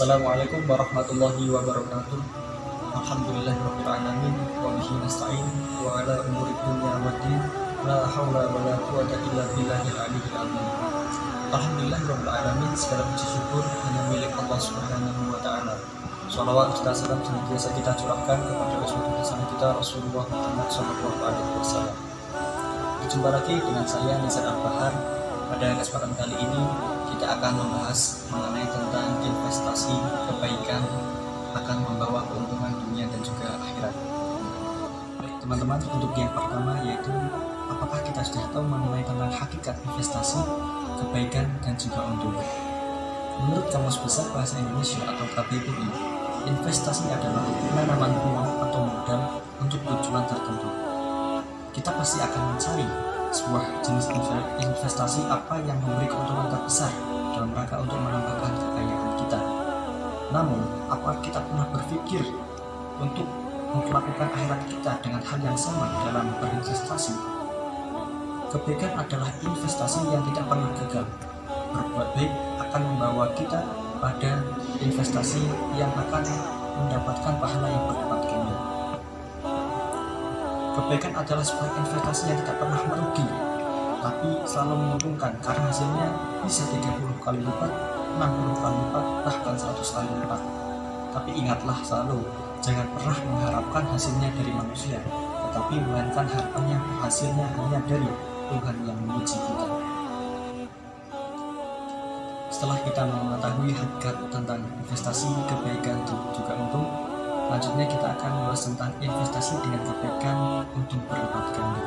Assalamualaikum warahmatullahi wabarakatuh. Alhamdulillahirabbil alamin wa bihi nasta'in wa ala umuri dunya waddin. La haula wa la quwwata illa billahil aliyyil azim. Alhamdulillahirabbil alamin, segala puji syukur hanya milik Allah Subhanahu wa taala. Shalawat serta salam senantiasa kita curahkan kepada Rasulullah kita Rasulullah Muhammad sallallahu alaihi wasallam. Berjumpa lagi dengan saya Nizar Al-Bahar. Pada kesempatan kali ini kita akan membahas mengenai tentang investasi kebaikan akan membawa keuntungan dunia dan juga akhirat. Baik teman-teman, untuk yang pertama yaitu apakah kita sudah tahu mengenai tentang hakikat investasi, kebaikan dan juga untung? Menurut Kamus Besar Bahasa Indonesia atau KBBI, investasi adalah penanaman uang atau modal untuk tujuan tertentu. Kita pasti akan mencari sebuah jenis investasi apa yang memberi keuntungan terbesar dalam rangka untuk menambahkan kekayaan kita. Namun, apakah kita pernah berpikir untuk melakukan akhirat kita dengan hal yang sama dalam berinvestasi? Kebaikan adalah investasi yang tidak pernah gagal. Berbuat baik akan membawa kita pada investasi yang akan mendapatkan pahala yang berlipat ganda. Kebaikan adalah sebuah investasi yang tidak pernah merugi, tapi selalu menguntungkan karena hasilnya bisa 30 kali lipat, 60 kali lipat, bahkan 100 kali lipat. Tapi ingatlah selalu, jangan pernah mengharapkan hasilnya dari manusia, tetapi melainkan harapannya hasilnya hanya dari Tuhan yang menguji kita. Setelah kita mengetahui hakikat tentang investasi, kebaikan, dan juga untung, selanjutnya kita akan membahas tentang investasi dengan kebaikan untuk berlipat ganda.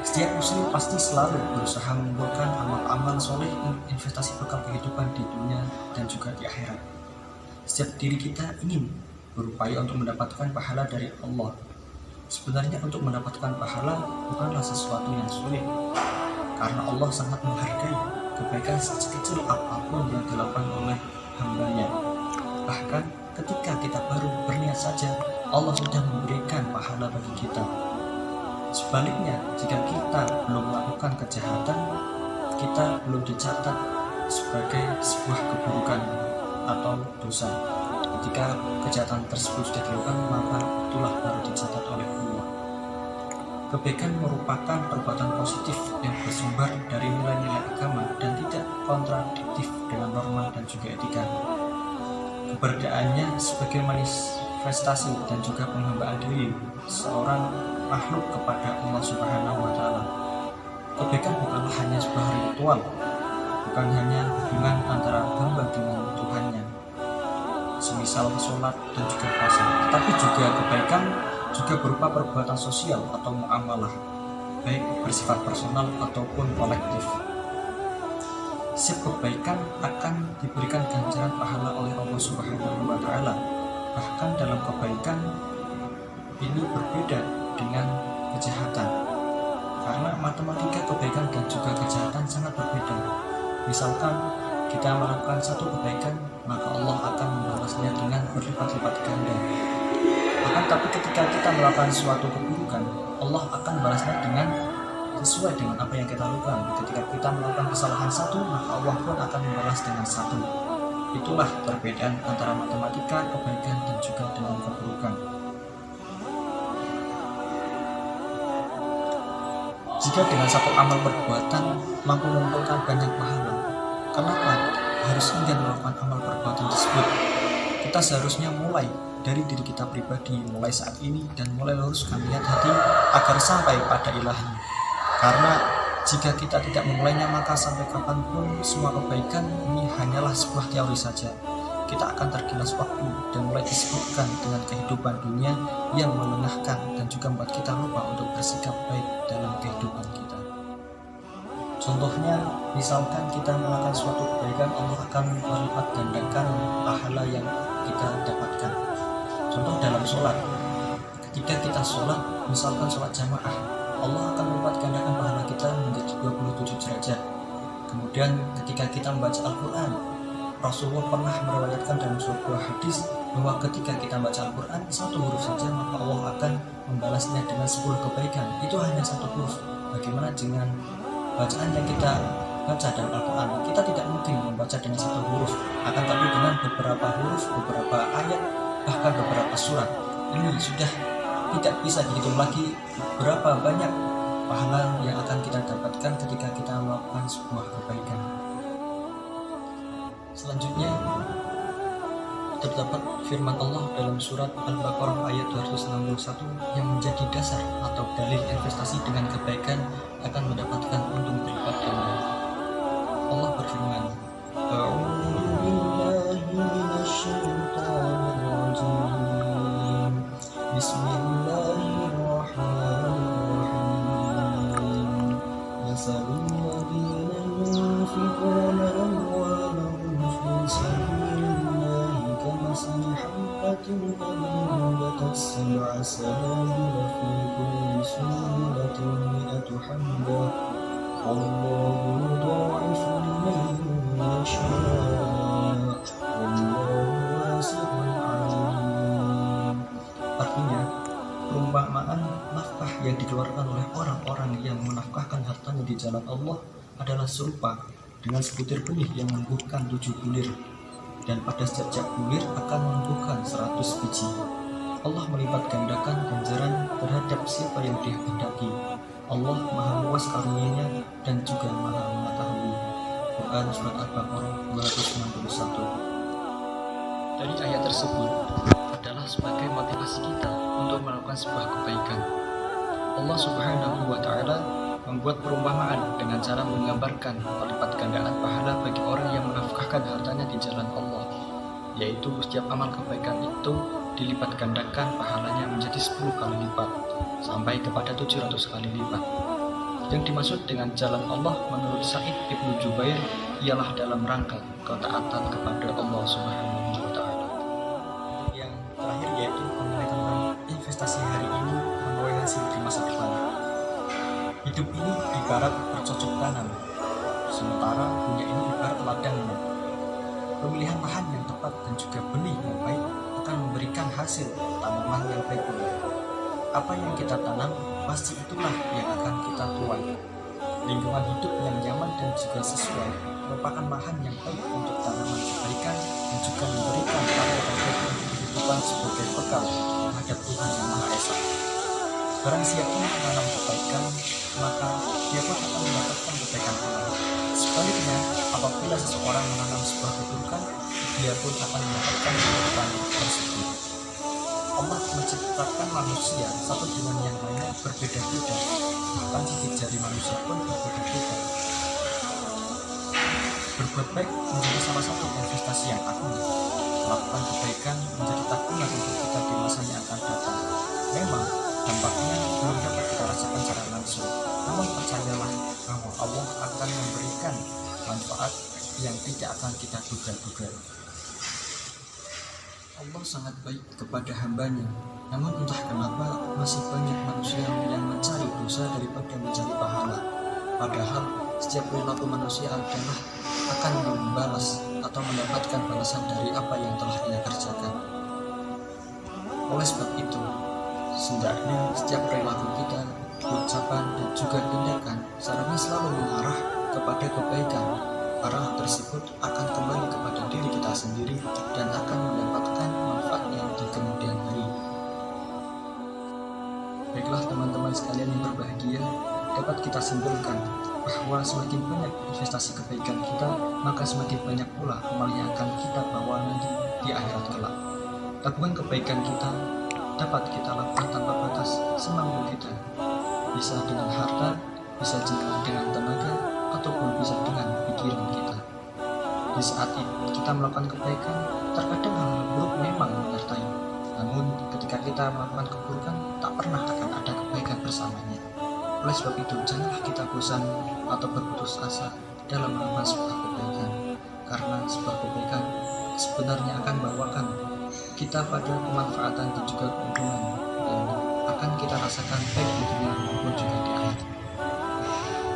Setiap muslim pasti selalu berusaha mengumpulkan amal-amal soleh investasi bekal kehidupan di dunia dan juga di akhirat. Setiap diri kita ingin berupaya untuk mendapatkan pahala dari Allah. Sebenarnya untuk mendapatkan pahala bukanlah sesuatu yang sulit, karena Allah sangat menghargai kebaikan sekecil apapun yang dilakukan oleh hambanya. Bahkan ketika kita baru berniat saja, Allah sudah memberikan pahala bagi kita. Sebaliknya, jika kita belum melakukan kejahatan, kita belum dicatat sebagai sebuah keburukan atau dosa. Ketika kejahatan tersebut sudah dilakukan, maka itulah baru dicatat oleh Allah. Kebaikan merupakan perbuatan positif yang bersumber dari nilai-nilai agama dan tidak kontradiktif dengan norma dan juga etika. Keberadaannya sebagai manifestasi dan juga penghambaan diri seorang makhluk kepada Allah Subhanahu wa taala. Kebaikan bukanlah hanya sebuah ritual, bukan hanya hubungan antara hamba dengan Tuhannya, semisal sholat dan juga puasa, tetapi juga kebaikan juga berupa perbuatan sosial atau muamalah, baik bersifat personal ataupun kolektif. Setiap kebaikan akan diberikan ganjaran pahala oleh Allah Subhanahu wa taala. Bahkan dalam kebaikan ini berbeda dengan kejahatan. Karena matematika kebaikan dan juga kejahatan sangat berbeda. Misalkan kita melakukan satu kebaikan, maka Allah akan membalasnya dengan berlipat-lipat ganda. Akan tapi ketika kita melakukan suatu keburukan, Allah akan membalasnya dengan sesuai dengan apa yang kita lakukan. Ketika kita melakukan kesalahan satu, maka Allah pun akan membalas dengan satu. Itulah perbedaan antara matematika, kebaikan, dan juga dengan keburukan. Jika dengan satu amal perbuatan mampu mengumpulkan banyak pahala, kenapa harus enggan melakukan amal perbuatan tersebut? Kita seharusnya mulai dari diri kita pribadi, mulai saat ini, dan mulai luruskan niat hati agar sampai pada ilahi. Karena jika kita tidak memulainya, maka sampai kapanpun semua kebaikan ini hanyalah sebuah teori saja. Kita akan tergilas waktu dan mulai disibukkan dengan kehidupan dunia yang melelahkan dan juga membuat kita lupa untuk bersikap baik dalam kehidupan kita. Contohnya, misalkan kita melakukan suatu kebaikan, Allah akan melipat gandakan pahala yang kita dapatkan. Contoh dalam sholat, ketika kita sholat, misalkan sholat jamaah, Allah akan melipat gandakan pahala kita menjadi 27 derajat. Kemudian ketika kita membaca Al-Quran, Rasulullah pernah meriwayatkan dalam sebuah hadis bahwa ketika kita membaca Al-Quran satu huruf saja, maka Allah akan membalasnya dengan 10 kebaikan. Itu hanya satu huruf. Bagaimana dengan bacaan yang kita baca dalam Al-Quran, kita tidak mungkin membaca dengan satu huruf, akan tapi dengan beberapa huruf, beberapa ayat, bahkan beberapa surat. Ini sudah tidak bisa dihitung lagi berapa banyak pahala yang akan kita dapatkan ketika kita melakukan sebuah kebaikan. Selanjutnya terdapat firman Allah dalam surat Al-Baqarah ayat 261 yang menjadi dasar atau dalil investasi dengan kebaikan akan mendapatkan untung berlipat ganda. Allah berfirman, A'udzu billahi minasyaitonir rajim. Bismillahirrahmanirrahim. Masalul ladzina yunfiquna amwalahum fi sabilillahi kamasali habbatin anbatat sab'a sanabila fi kulli sunbulatin mi'atu habbah. Wallahu yudha'ifu liman yasha'. Wallahu wasi'un 'alim. Artinya, perumpamaan nafkah yang dikeluarkan oleh orang-orang yang menafkahkan hartanya di jalan Allah adalah serupa dengan sebutir benih yang menumbuhkan 7 bulir, dan pada setiap bulir akan menumbuhkan 100 biji. Allah melipat gandakan ganjaran terhadap siapa yang Dia kehendaki. Allah Maha luas karunia-Nya dan juga Maha mengetahui. Quran surat Al-Baqarah 261. Dari ayat tersebut adalah sebagai motivasi kita untuk melakukan sebuah kebaikan. Allah Subhanahu wa Ta'ala membuat perumpamaan dengan cara menggambarkan pelipat gandaan pahala bagi orang yang menafkahkan hartanya di jalan Allah, yaitu setiap amal kebaikan itu dilipat gandakan pahalanya menjadi 10 kali lipat sampai kepada 700 kali lipat. Yang dimaksud dengan jalan Allah menurut Sa'id Ibnu Jubair ialah dalam rangka ketaatan kepada Allah Subhanahu wa Ta'ala. Yang terakhir yaitu mengenai tentang investasi hari ini menuai hasil di masa depan. Hidup ini ibarat bercocok tanam, sementara dunia ini ibarat ladangnya. Pemilihan lahan yang tepat dan juga benih yang baik akan memberikan hasil tanaman yang baik. Apa yang kita tanam, pasti itulah yang akan kita tuai. Lingkungan hidup yang nyaman dan juga sesuai merupakan lahan yang baik untuk tanaman kebaikan dan juga memberikan karya terbaik untuk kehidupan sebagai bekal terhadap Tuhan Yang Maha Esa. Barang siapa menanam kebaikan, maka dia pun akan mendapatkan kebaikan pula. Sebaliknya, apabila seseorang menanam sebuah keburukan, dia pun akan mendapatkan keburukan tersebut. Allah menciptakan manusia satu dengan yang lainnya berbeda-beda, bahkan sidik jari manusia pun berbeda-beda. Berbuat baik menjadi salah satu investasi yang agung. Melakukan kebaikan menjadi tabungan untuk kita di masa yang akan datang. Memang dampaknya belum dapat kita rasakan secara langsung, namun percayalah bahwa Allah akan memberikan manfaat yang tidak akan kita duga-duga. Allah sangat baik kepada hambanya, namun entah kenapa masih banyak manusia yang mencari dosa daripada mencari pahala. Padahal setiap perilaku manusia adalah akan membalas atau mendapatkan balasan dari apa yang telah ia kerjakan. Oleh sebab itu, hendaknya setiap perilaku kita, ucapan dan juga tindakan seharusnya selalu mengarah kepada kebaikan. Arah tersebut akan kembali kepada diri kita sendiri dan akan mendapatkan manfaatnya di kemudian hari. Baiklah teman-teman sekalian yang berbahagia, dapat kita simpulkan bahwa semakin banyak investasi kebaikan kita, maka semakin banyak pula amal yang akan kita bawa nanti di akhirat kelak. Tabungan kebaikan kita dapat kita lakukan tanpa batas semampu kita, bisa dengan harta, bisa juga dengan tenaga, ataupun bisa dengan pikiran kita. Di saat kita melakukan kebaikan, terkadang hal buruk memang menyertai. Namun ketika kita melakukan keburukan, tak pernah akan ada kebaikan bersamanya. Oleh sebab itu, janganlah kita bosan atau berputus asa dalam melakukan sebuah kebaikan, karena sebuah kebaikan sebenarnya akan membawakan kita pada kemanfaatan dan juga keuntungan yang akan kita rasakan baik di dunia maupun juga di akhirat.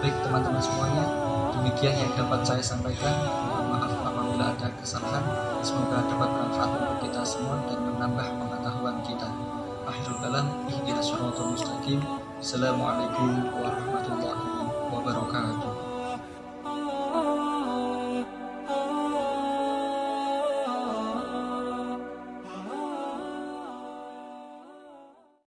Baik teman-teman semuanya, demikian yang dapat saya sampaikan. Mohon maaf apabila ada kesalahan. Semoga dapat bermanfaat untuk kita semua dan menambah pengetahuan kita. Akhirul kalam, ihdinas siratal mustaqim. Assalamualaikum warahmatullahi wabarakatuh.